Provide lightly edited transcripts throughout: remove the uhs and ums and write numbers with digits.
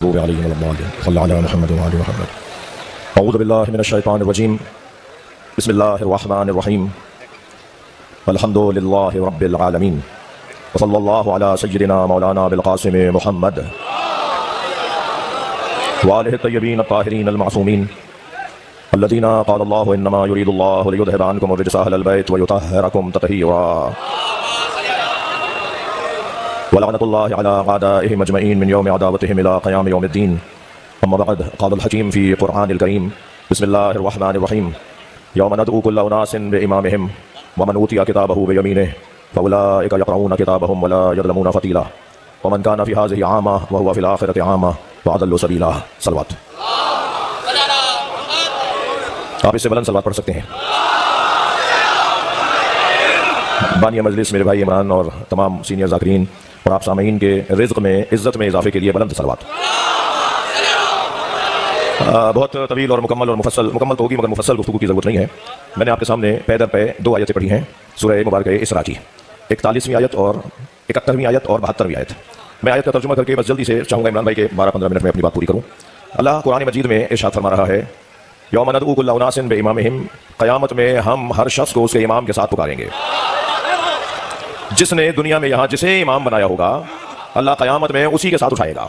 औज़ुबिल्लाहिमिनश्शैतानिर्रजीम बिस्मिल्लाहिर्रहमानिर्रहीम अल्हम्दुलिल्लाहि रब्बिल आलमीन वसल्लल्लाहु अला सय्यिदिना मौलाना बिल क़ासिम मुहम्मद व आलिहि तय्यबीन अत्ताहिरीन अल मासूमीन अल्लज़ीना क़ाला अल्लाहु इन्नमा युरीदुल्लाहु लियुज़हिबा अन्कुम अर्रिज्सा अहलल बैत व युतahhirakum तत्हीरा वलअनतुल्लाहि अला अअदाइहिम अजमईन मिन यौमि अदावतिहिम इला क़याम यौमिद्दीन। अम्मा बअद क़ाल अल हकीम फ़ी क़ुरआनिल करीम बिस्मिल्लाहिर रहमानिर रहीम यौम नदऊ कुल्ला उनासिन बिइमामिहिम व मन ऊतिया किताबहु बियमीनिहि फ़उलाइका यक़रऊना किताबहुम व ला यज़लमूना फ़तीला व मन कान फ़ी हाज़िहि आमा व हुवा फ़िल आख़िरति आमा व अदल्लु सबीला। सलवात। आप इससे बुलंद सलवात पढ़ सकते हैं। बानिया मजलिस मेरे भाई इमरान और तमाम सीनियर ज़ाकिरीन और आप सामीन के रिज़्क़ में इज़्ज़त में इजाफ़े के लिए बुलंद सलवात। बहुत तवील और मुकम्मल मुकम्मल तो होगी मगर मुफस्सल गुफ्तगू की ज़रूरत नहीं है। मैंने आपके सामने पैदर पे दो आयतें पढ़ी हैं सूरह मुबारक इसरा की, 41वीं आयत और 71वीं आयत और 72वीं आयत। मैं आयत का तर्जुमा करके बस जल्दी से चाहूँगा इमरान भाई के 12-15 मिनट में अपनी बात पूरी करूँ। अल्लाह कुरान मजीद में इरशाद फरमा रहा है यौम नदऊ कुल्ला उनासिन बिइमामिहिम, क़यामत में हम हर शख्स को उसके इमाम के साथ पुकारेंगे। जिसने दुनिया में यहाँ जिसे इमाम बनाया होगा अल्लाह क़यामत में उसी के साथ उठाएगा।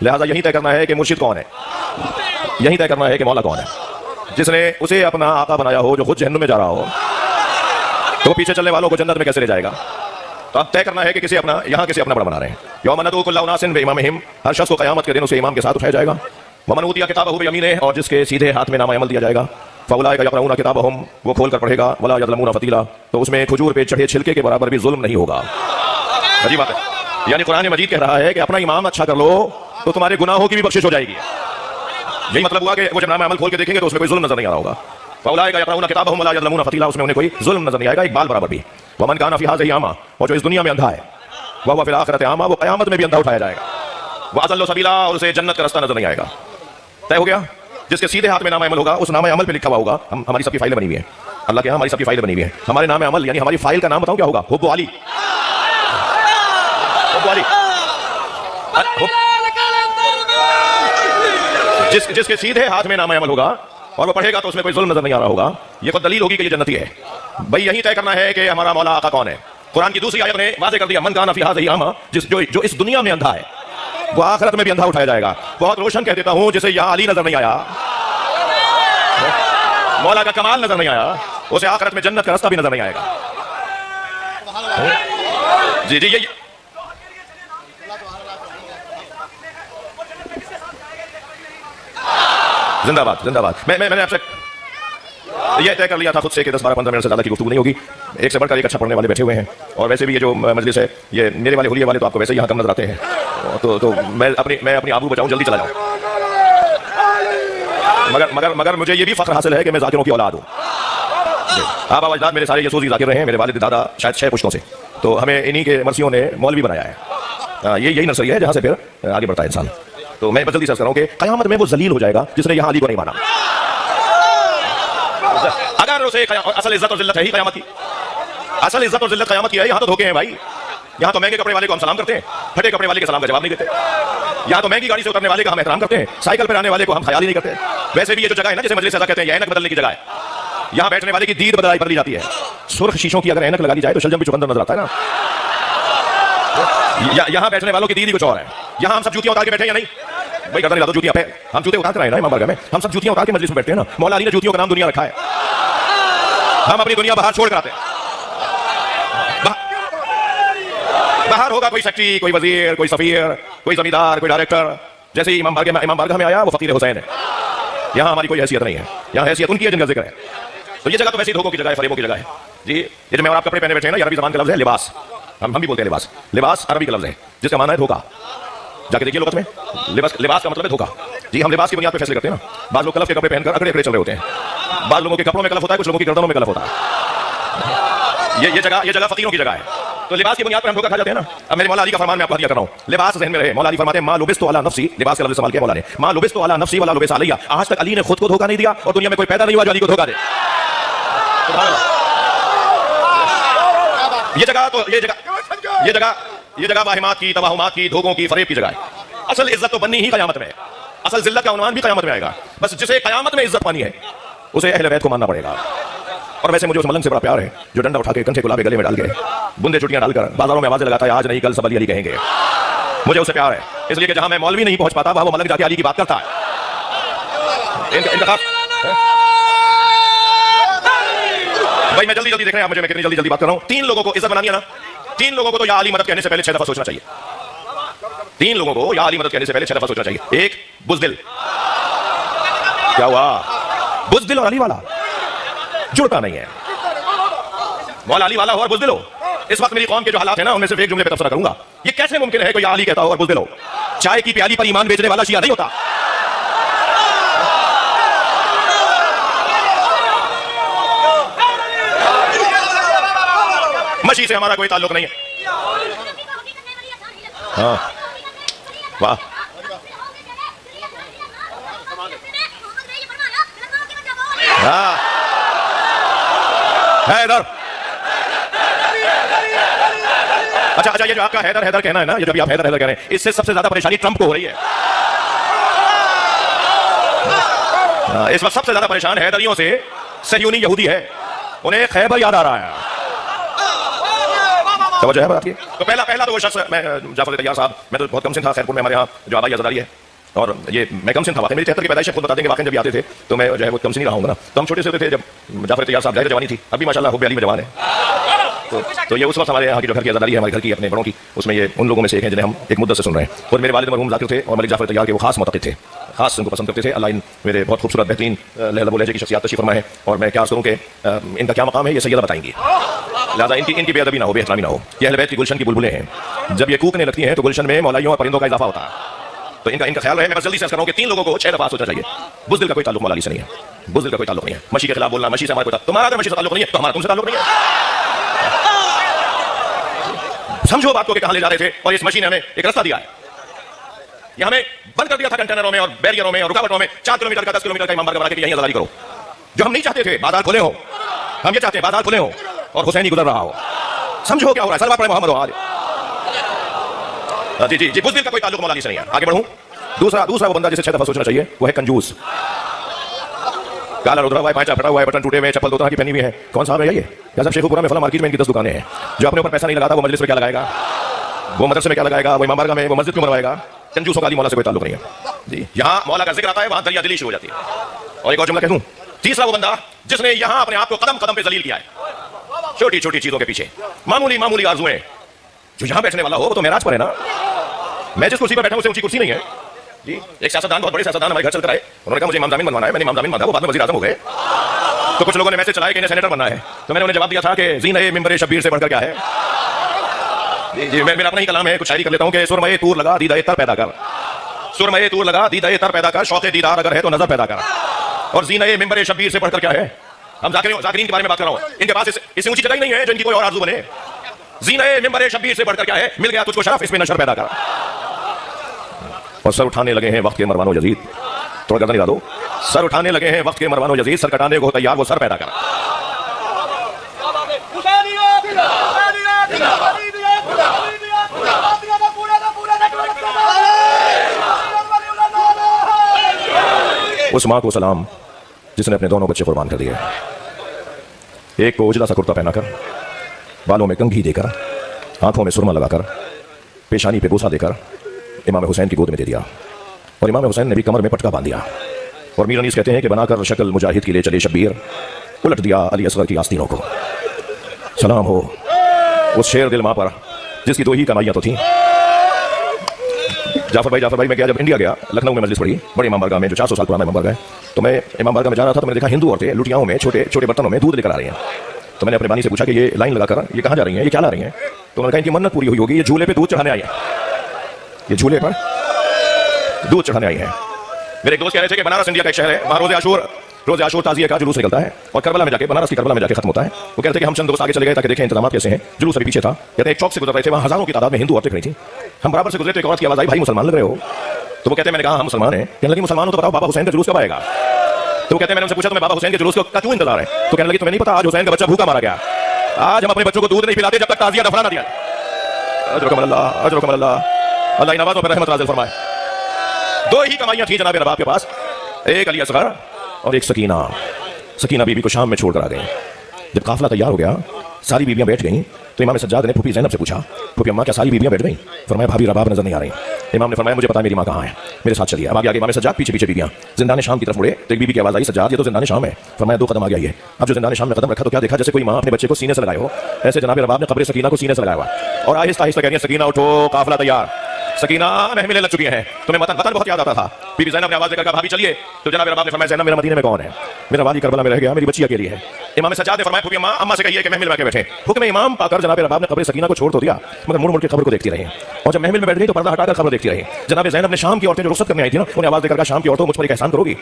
लिहाजा यही तय करना है कि मुर्शिद कौन है, यही तय करना है कि मौला कौन है। जिसने उसे अपना आका बनाया हो, जो खुद जहन्नुम में जा रहा हो, तो पीछे चलने वालों को जन्नत में कैसे ले जाएगा। तो अब तय करना है कि किसे अपना यहाँ किसे अपना बड़ा बना रहे हैं। यौम नदऊ कुल्ला उनासिन बिइमामिहिम, हर शख्स को क़यामत के दिन उसे इमाम के साथ उठाया जाएगा। व मन ऊतिया किताबहु बियमीनिहि, और जिसके सीधे हाथ में नामा अमल दिया जाएगा। फ़उलाइका यक़रऊना किताबहुम, वो खोल कर पढ़ेगा। वला यज़लमूना फ़तीला, तो उसमें खजूर पे चढ़े छिलके के बराबर भी जुल्म नहीं होगा। अजीब बात है, यानी कुरान मजीद कह रहा है कि अपना इमाम अच्छा कर लो तो तुम्हारे गुनाहों की भी बख्शिश हो जाएगी। यही मतलब हुआ कि वो जब नामा अमल खोल के देखेंगे तो उसमें कोई जुल्म नजर नहीं आ रहा होगा। फ़उलाइका यक़रऊना किताबहुम वला यज़लमूना फ़तीला, उसमें उन्हें कोई जुल्म नजर नहीं आएगा, एक बाल बराबर भी। व मन कान फ़ी हाज़िहि आमा, और जो इस दुनिया में अंधा है, वह हुवा फ़िल आख़िरति आमा, वो क़यामत में भी अंधा उठाया जाएगा। व अज़ल्लु सबीला, और उसे जन्नत का रास्ता नजर नहीं आएगा। तय हो गया। जिसके सीधे हाथ में नामा अमल होगा उस नामा अमल पे लिखा हुआ होगा। हमारी सबकी फाइलें बनी हुई हैं अल्लाह के यहाँ, हमारी सबकी फाइलें बनी हुई हैं। हमारे नाम अमल यानी हमारी फाइल का नाम बताऊं क्या होगा? हुब्बु अली। हुब्बु अली। जिसके सीधे हाथ में नामा अमल होगा और वो पढ़ेगा तो उसमें कोई जुल्म नजर नहीं आ रहा होगा। ये कोई दलील होगी कि ये जन्नती है। भाई यही तय करना है कि हमारा मौला आका कौन है। कुरान की दूसरी आयत ने वाज़ेह कर दिया मन कान फ़ी हाज़िहि आमा, जो इस दुनिया में अंधा है वो आखिरत में भी अंधा उठाया जाएगा। बहुत रोशन कह देता हूं, जिसे यहाँ अली नजर नहीं आया, मौला का कमाल नजर नहीं आया, उसे आखिरत में जन्नत का रास्ता भी नजर नहीं आएगा। जी जी, ये जिंदाबाद जिंदाबाद। मैंने आपसे यह तय कर लिया था खुद से कि 10-12-15 मिनट से ज्यादा की गुफ्तगू नहीं होगी। एक से बढ़कर एक अच्छा पढ़ने वाले बैठे हुए हैं, और वैसे भी ये जो मजलिस है ये मेरे वाले हुलिये वाले तो आपको वैसे ही यहाँ कम नजर आते हैं। तो मैं अपनी आबू बचाऊं, जल्दी चला जाऊं। मगर मुझे ये भी फख्र हासिल है कि मैं जाकिरों की औलाद हूँ। आबा अजदाद मेरे सारे यसूसी जाकिर रहे हैं, मेरे वालिद दादा शायद 6 पुश्तों से, तो हमें इन्हीं के मर्सियों ने मौलवी बनाया है। यही नर्सरी है जहाँ से फिर आगे बढ़ता है इंसान। तो मैं जल्दी सर्च कर रहा हूँ कि क़यामत में वो जलील हो जाएगा जिसने यहाँ अली को नहीं माना। अगर उसे असल इज्जत और जिल्लत है ही क़यामत की, असल इज्जत और जिल्लत क़यामत की है। यहाँ तो धोखे हैं भाई। यहाँ तो महंगे कपड़े वाले को हम सलाम करते हैं, फटे कपड़े वाले के सलाम का जवाब नहीं देते। यहाँ तो महंगी गाड़ी से उतरने वाले का हम एहतराम करते हैं, साइकिल पर आने वाले को हम ख्याल ही नहीं करते। वैसे भी ये जो जगह है ना, जिसे मजलिस ऐसा कहते हैं, ये ऐनक बदलने की जगह है। यहाँ बैठने वाले की दीद बदली जाती है। सुर्ख शीशों की अगर ऐनक लगा दी जाए तो शलजम भी चुकंदर नजर आता है ना। यहाँ बैठने वालों की दीद ही कुछ और है। यहाँ हम सब जूतियां उतार के बैठे या नहीं भाई? गर्दन हिला दो जूतियां पे, हम जूते उतार कर आए ना इमाम बारगाह में, हम सब जूतियां उतार के मजलिस में बैठते हैं ना। मौला अली ने जूतियों का नाम दुनिया रखा है, हम अपनी दुनिया बाहर छोड़ कर आते हैं। बाहर होगा कोई सेक्रेटरी, कोई वजीर, कोई सफीर, कोई जमींदार, कोई डायरेक्टर। जैसे ही इमाम बारगाह में आया वो फकीर हुसैन है। यहाँ हमारी कोई हैसियत नहीं है, यहाँ हैसियत उनकी है जिनका जिक्र है। तो ये जगह तो वैसे ही धोखों की जगह है, फरेबों की जगह है जी। ये जो मैं और आप कपड़े पहने बैठे हैं ना, अरबी ज़बान का लफ्ज़ है लिबास। हम भी बोलते हैं लिबास। लिबास अरबी का लफ्ज़ है जिसका माना है धोखा। जाके देखिए लुगत में, लिबास का मतलब है धोखा। जी, हम लिबास की बुनियाद पर फैसले करते हैं ना। बाज़ लोग कलफ के कपड़े पहनकर अकड़े चल रहे होते हैं, बाज़ लोगों के कपड़ों में कलफ होता है, कुछ लोगों की गर्दनों में कलफ होता है। ये जगह फकीरों की जगह है। तो लिबास की बुनियाद पर हम धोखा खा जाते हैं ना। अब मेरे मौला अली का फरमान मैं आपको हदिया कर रहा हूं, लिबास ज़हन में रहे। मौला अली फरमाते हैं मा लुबिस्तु अला नफ्सी, लिबास का लफ्ज़ इस्तेमाल किया मौला ने। मा लुबिस्तु अला नफ्सी वला लुबिस अलैया, आज तक अली ने खुद को धोखा नहीं दिया और दुनिया में कोई पैदा नहीं हुआ जो अली को धोखा दे। ये जगह वाहिमात की, तवाहुमात की, धोखों की, फरेब की जगह है। असल इज्जत तो बननी ही कयामत में, असल जिल्लत का उन्वान भी कयामत में आएगा। बस जिसे कयामत में इज्जत पानी है उसे अहले बैत को मानना पड़ेगा। और वैसे मुझे उस मलंग से बड़ा प्यार है जो डंडा उठा के कंठे गुलाबे गले में डाल के बूंदे चुटियां डालकर बाजारों में आवाजें लगाता है, आज नहीं कल सब अली अली कहेंगे। मुझे उससे प्यार है इसलिए कि जहां मैं मौलवी नहीं पहुंच पाता वहां वो मलंग जाके अली की बात करता है। इनका भाई मैं जल्दी देख रहे हैं आप मुझे, मैं कितनी जल्दी बात कर रहा हूं। 3 लोगों को इज्जत बनानी है ना, 3 लोगों को तो या अली मदद कहने से पहले 6 दफा सोचना चाहिए। 3 लोगों को या अली मदद कहने से पहले 6 दफा सोचना चाहिए। एक बुज़दिल, क्या हुआ? बुज़दिल और अली वाला जुड़ता नहीं है। मौला अली वाला हो और बुज़दिल हो। इस वक्त मेरी कौम के जो हालात है ना उनमें सिर्फ एक जुमले पे तबसरा करूंगा। ये कैसे मुमकिन है कोई या अली कहता हो और बुज़दिल हो? चाय की प्याली पर ईमान बेचने वाला शिया नहीं होता। मशी से हमारा कोई ताल्लुक नहीं है। हाँ वाह, हाँ हैदर। अच्छा ये जो आपका हैदर कहना है ना, ये जो भी आप हैदर कह रहे हैं, इससे सबसे ज्यादा परेशानी ट्रंप को हो रही है। इस वक्त सबसे ज्यादा परेशान हैदरियों से सहयूनी यहूदी है, उन्हें खैबर याद आ रहा है। समझ है बात की? तो पहला तो वो शख्स, मैं जाफर तैयार साहब, मैं तो बहुत कम सिन था खैरपुर में, हमारे यहाँ जो आबाई अज़दारी है, और ये मैं कम सिन था। वाकई मेरी 73 की पैदाइश खुद बता देंगे। वाकई जब भी आते थे तो मैं जो है वो कम सिन ही रहा हूँ ना, तो हम छोटे से होते थे जब जाफर तैयार साहब जाहिर जवानी थी। अभी माशाल्लाह हुब्बे अली में जवान है। तो ये उस वक्त हमारे यहाँ की जो घर की अज़दारी है, हमारे घर की अपने बड़ों की, उसमें ये उन लोगों में से एक है जिन्हें हम एक मुद्दत से सुन रहे हैं। और मेरे वालिद मरहूम ज़ाकिर थे और मलिक जाफर तैयार के वो खास मुतक़िद थे, खास उनको पसंद करते थे। अल्लाह इन मेरे बहुत खूबसूरत बेहतरीन लहज़ा लहजे की शख्सियत तशरीफ़ फरमा है। और मैं क्या करूँ कि इनका क्या मकाम है ये सैयदा बताएंगी, लिहाजा इनकी बेअदबी ना हो, बेहतरामी ना हो। ये अहले बैत की गुलशन की बुलबुलें हैं, जब ये कूकने लगती हैं तो गुलशन में मौलाइयों और परिंदों का इजाफा होता है। तो इनका ख्याल है। मैं बस जल्दी से अर्ज़ कर रहा हूं कि 3 लोगों को 6 दफा सोचना चाहिए। बुज़दिल का कोई ताल्लुक मौला अली से नहीं है, बुज़दिल का कोई ताल्लुक नहीं है। मशी के खिलाफ बोलना, मशी से हमारा कोई, तुम्हारा अगर मशी से ताल्लुक नहीं है तो हमारा तुमसे ताल्लुक नहीं है। समझो बात को कि कहां ले जा रहे थे। और इस मशी ने हमें एक रास्ता दिया है, ये हमें बंद कर दिया था कंटेनरों में और बैरियरों में और रुकावटों में। 4 किलोमीटर का 10 किलोमीटर का इमाम बारगाह बना के यहीं अज़दारी करो। जो हम नहीं चाहते थे बाजार खुले हो, हम ये चाहते हैं बाजार खुले हो और हुसैनी गुजर रहा हो। समझो क्या हो रहा है। सलवात पढ़े मोहम्मद हो आज। जी बुज़दिल का कोई ताल्लुक मौला अली से नहीं है। आगे बढ़ूं। दूसरा वो बंदा जिसे 6 दफा सोचना चाहिए वो है कंजूस। काला रुधरा हुआ है, पांचा फटा हुआ है, बटन टूटे हुए, चप्पल 2 तरह की पहनी हुई है। कौन सा है ये? जैसा शेखुपुरा में फला मार्केट में इनकी 10 दुकानें हैं। जो अपने ऊपर पैसा नहीं लगाता वो मजलिस में क्या लगाएगा, वो मदरसे में क्या लगाएगा, वो इमाम बारगाह में, वो मस्जिद क्यों बनवाएगा? कंजूसों का अली मौला से कोई ताल्लुक नहीं है जी। यहाँ मौला का जिक्र आता है वहां दरिया दिली शुरू हो जाती है। और एक और जुमला कह दूं, तीसरा वो बंदा जिसने यहाँ अपने आप को कदम कदम पे जलील किया है, छोटी छोटी चीजों के पीछे, मामूली आरज़ुएं। जो यहाँ बैठने वाला हो वो तो मेराज पर है ना। मैं जिस कुर्सी पर बैठा हूं उससे ऊंची कुर्सी नहीं है जी। एक सियासतदान, बहुत बड़े सियासतदान हमारे घर चलकर आए, उन्होंने कहा मुझे इमाम ज़मीन बनवाना है। मैंने इमाम ज़मीन बांधा, वो बाद में वज़ीर आज़म हो गए। तो कुछ लोगों ने मैसेज चलाया कि इन्हें सेनेटर बनना है, तो मैंने उन्हें जवाब दिया था कि ज़ीने मिंबर शब्बीर से बढ़कर क्या है जी। मेरा अपना ही कलाम है, कुछ शायरी कर लेता हूं कि सुरमए तूर लगा दीदाए तर पैदा कर, सुरमए तूर लगा दीदाए तर पैदा कर, शौक़े दीदार अगर है तो नजर पैदा कर। और ज़ीने मिंबर शब्बीर से बढ़कर क्या है? हम ज़ाकिरीन के बारे में बात कर रहा हूं। इनके पास इससे ऊंची जगह ही नहीं है जो इनकी कोई और आरज़ू बने। ज़ीने मिंबर शब्बीर से बढ़कर क्या है? मिल गया तुझको शरफ, इसमें नशर पैदा कर। और सर उठाने लगे हैं वक्त के मरवानो यजीद, थोड़ा गर्दन हिला दो। सर उठाने लगे हैं वक्त के मरवानो यजीद, सर कटाने को तैयार वो सर पैदा कर। उस मां को सलाम जिसने अपने दोनों बच्चे कुर्बान कर दिए। एक को उजला सा कुर्ता पहनाकर, बालों में कंघी देकर, आंखों में सुरमा लगाकर, पेशानी पे बूसा देकर इमाम हुसैन की गोद में दे दिया। और इमाम हुसैन ने भी कमर में पटका बांध दिया। और मीर अनीस कहते हैं कि बनाकर शक्ल मुजाहिद की ले चले शब्बीर, उलट दिया अली असगर की आस्तीनों को। सलाम हो उस शेर दिल मां पर जिसकी 2 ही कमाइयां तो थी। जाफर भाई मैं गया, जब इंडिया गया, लखनऊ में मजलिस पड़ी बड़ी इमाम बारगाह में, जो 400 साल पुराना इमाम बारगाह है। तो मैं इमाम बारगाह में जा रहा था तो मैंने देखा हिंदू औरतें लुटियाओं में छोटे छोटे बर्तनों में दूध लेकर आ रही हैं। तो मैंने अपने बानी से पूछा कि ये लाइन लगाकर ये कहाँ जा रही हैं, ये क्या ला रही हैं? तो उन्होंने कहा इनकी मन्नत पूरी हुई होगी, ये झूले पे दूध चढ़ाने आई है, ये झूले पर दूध चढ़ाने आई है। मेरे एक दोस्त कह रहे थे कि बनारस इंडिया का एक शहर है, वहाँ रोज़े आशूर ताज़िया का जुलूस निकलता है और करबला में जाके, बनारस की करबला में जाके खत्म होता है। वो कहते हैं कि हम चंद दोस्त आगे चले गए ताकि देखें इंतजाम कैसे हैं। जुलूस अभी पीछे था। कहते हैं एक चौक से गुजर रहे थे, वहाँ हजारों की तादाद में हिंदू औरतें खड़ी थी। हम बराबर से गुजरे तो एक औरत की आवाज़ आई, भाई मुसलमान लग रहे हो। तो वो कहते हैं मैंने कहा हम मुसलमान हैं। कहने लगी मुसलमान हो तो बताओ बाबा हुसैन का जुलूस कब आएगा? तो वो कहते हैं मैंने उनसे पूछा तुम्हें बाबा हुसैन के जुलूस का क्यों इंतजार है? तो कहने लगी तुम्हें नहीं पता आज हुसैन का बच्चा भूखा मारा गया, आज हम अपने बच्चों को दूध नहीं पिलाते जब तक ताज़िया दफना ना दिया। अजरकुम अल्लाह, अल्लाह इन आवाज़ों पर रहमत नाज़िल फरमाए। दो ही कमाइयां थी जनाब रबाब के पास, एक अली असगर और एक सकीना। सकीना बीबी को शाम में छोड़कर आ गई। जब काफिला तैयार हो गया, सारी बीबियां बैठ गईं, तो इमाम सज्जाद ने फूफी ज़ैनब से पूछा, फूफी अम्मा क्या सारी बीबियां बैठ गईं? फरमाया भाभी रबाब नजर नहीं आ रही। इमाम ने फरमाया मुझे पता है मेरी माँ कहाँ है, मेरे साथ चलिए। अब आगे आगे इमाम सज्जाद, पीछे पीछे बीबियां। जिंदान शाम की तरफ मुड़े तो एक बीबी की आवाज आई, सज्जाद ये तो जिंदान शाम है। फरमाया 2 कदम आगे आइए। अब जो जिंदान शाम में कदम रखा तो क्या देखा, जैसे कोई माँ अपने बच्चे को सीने से लगाए हो, ऐसे जनाब रबाब ने कब्र सकीना को सीने से लगाया हुआ और आहिस्ता आहिस्ता कह रही है, सकीना उठो, काफिला तैयार। सकीना महमिलें लग चुकी हैं, तुम्हें वतन बहुत याद आता था। बीबी ज़ैनब ने आवाज देकर कहा भाभी चलिए। तो जनाब रबाब ने फरमाया ज़ैनब मेरा मदीने में कौन है, मेरा वाली करबला में रह गया, मेरी बच्ची अकेली है। इमाम सज्जाद ने फरमाया फूफी अम्मा अम्मा से कहिए कि महमिल में आके बैठे। हुक्म इमाम पाकर जनाब रबाब ने कब्र सकीना को छोड़ तो दिया, मगर मुड़ मुड़ के कब्र को देखती रही और जब महमिल में बैठ गई तो पर्दा हटाकर खबर देखती रही। जनाब ज़ैनब ने शाम की औरतें जो रुखसत करने आई थी ना, उन्हें आवाज देकर कहा शाम की औरतों मुझ पर एक एहसान करोगी।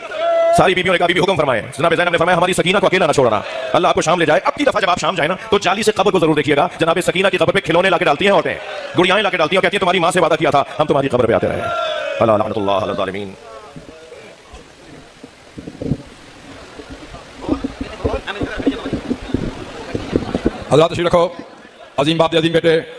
सारी बीबियों ने कहा बीबी हुक्म फरमाए। जनाब ज़ैनब ने फरमाया हमारी सकीना को अकेला ना छोड़ना, अल्लाह आपको शाम ले जाए। अगली दफा जब आप शाम जाए ना तो जाली से कब्र को जरूर देखिएगा। जनाब सकीना की कब्र पे खिलौने लाके डालती हैं औरतें, गुड़ियाएं लाके डालती हैं, कहती हैं तुम्हारी माँ से वादा किया था हम तुम्हारी कब्र पे आते रहे। अल्लाह लानतुल्लाह अलल ज़ालिमीन। हज़रात तशरीफ रखो। अजीम बाप अजीम बेटे